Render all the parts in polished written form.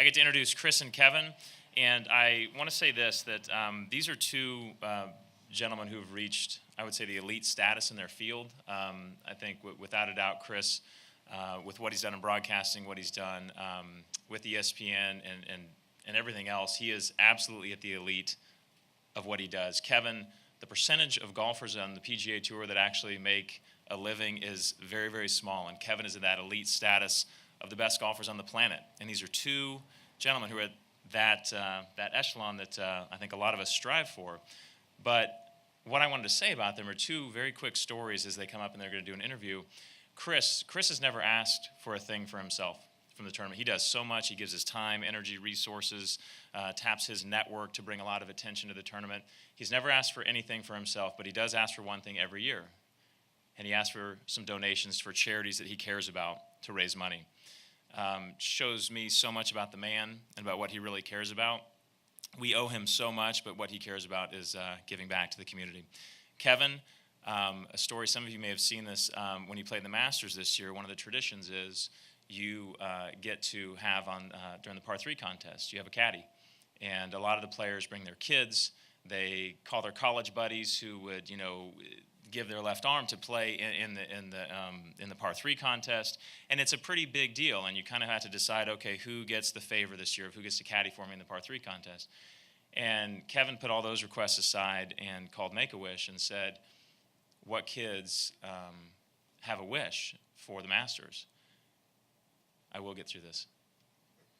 I get to introduce Chris and Kevin, and I want to say this, that these are two gentlemen who have reached, I would say, the elite status in their field. I think without a doubt, Chris, with what he's done in broadcasting, what he's done with ESPN and everything else, he is absolutely at the elite of what he does. Kevin, the percentage of golfers on the PGA Tour that actually make a living is very, very small, and Kevin is at that elite status of the best golfers on the planet. And these are two gentlemen who are at that echelon that I think a lot of us strive for. But what I wanted to say about them are two very quick stories as they come up and they're going to do an interview. Chris has never asked for a thing for himself from the tournament. He does so much. He gives his time, energy, resources, taps his network to bring a lot of attention to the tournament. He's never asked for anything for himself, but he does ask for one thing every year. And he asks for some donations for charities that he cares about to raise money. Shows me so much about the man and about what he really cares about. We owe him so much, but what he cares about is giving back to the community. Kevin, a story, some of you may have seen this when you played the Masters this year. One of the traditions is you get to have during the par 3 contest, you have a caddy. And a lot of the players bring their kids. They call their college buddies who would, give their left arm to play in the par 3 contest, and it's a pretty big deal. And you kind of have to decide, okay, who gets the favor this year, who gets to caddy for me in the par 3 contest. And Kevin put all those requests aside and called Make-A-Wish and said, "What kids have a wish for the Masters?" I will get through this.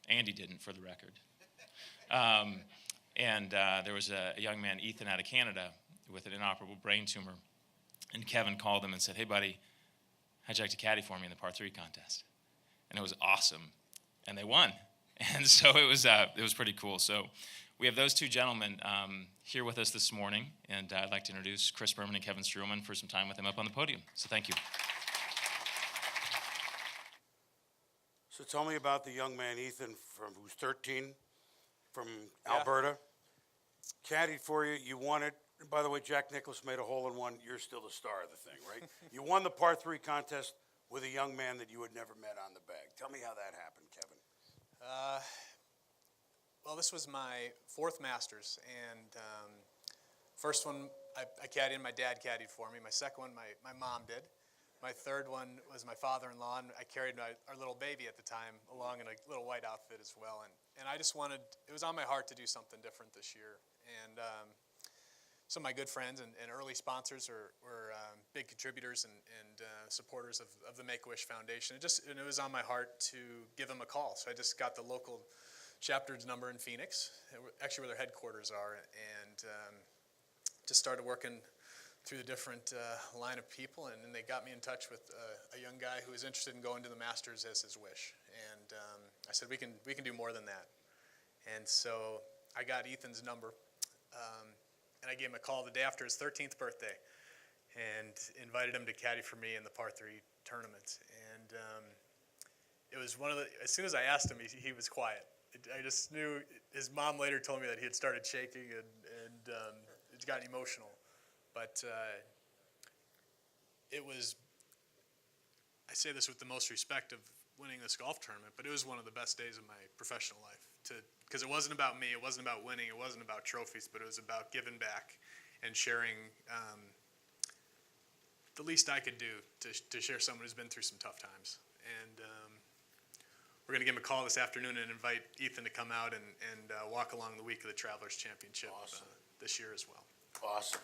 Andy didn't, for the record. There was a young man, Ethan, out of Canada, with an inoperable brain tumor. And Kevin called him and said, "Hey, buddy, how'd you like to caddy for me in the par 3 contest?" And it was awesome. And they won. And so it was pretty cool. So we have those two gentlemen here with us this morning. And I'd like to introduce Chris Berman and Kevin Streelman for some time with them up on the podium. So thank you. So tell me about the young man, Ethan, who's 13, from Alberta. Caddied for you. You won it. And by the way, Jack Nicklaus made a hole-in-one. You're still the star of the thing, right? You won the par 3 contest with a young man that you had never met on the bag. Tell me how that happened, Kevin. Well, this was my 4th Masters, and first one I caddied, my dad caddied for me. My second one, my mom did. My third one was my father-in-law, and I carried our little baby at the time along in a little white outfit as well. And I just wanted, it was on my heart to do something different this year. And some of my good friends and early sponsors were big contributors and supporters of the Make-A-Wish Foundation. It was on my heart to give them a call. So I just got the local chapter's number in Phoenix, actually where their headquarters are, and just started working through the different line of people, and then they got me in touch with a young guy who was interested in going to the Masters as his wish. And I said, we can do more than that. And so I got Ethan's number, and I gave him a call the day after his 13th birthday and invited him to caddy for me in the par 3 tournament. And it was as soon as I asked him, he was quiet. I just knew. His mom later told me that he had started shaking and it's gotten emotional. But it was, I say this with the most respect of winning this golf tournament, but it was one of the best days of my professional life. Because it wasn't about me, it wasn't about winning, it wasn't about trophies, but it was about giving back and sharing the least I could do to share someone who's been through some tough times. And we're going to give him a call this afternoon and invite Ethan to come out and walk along the week of the Travelers Championship this year as well. Awesome.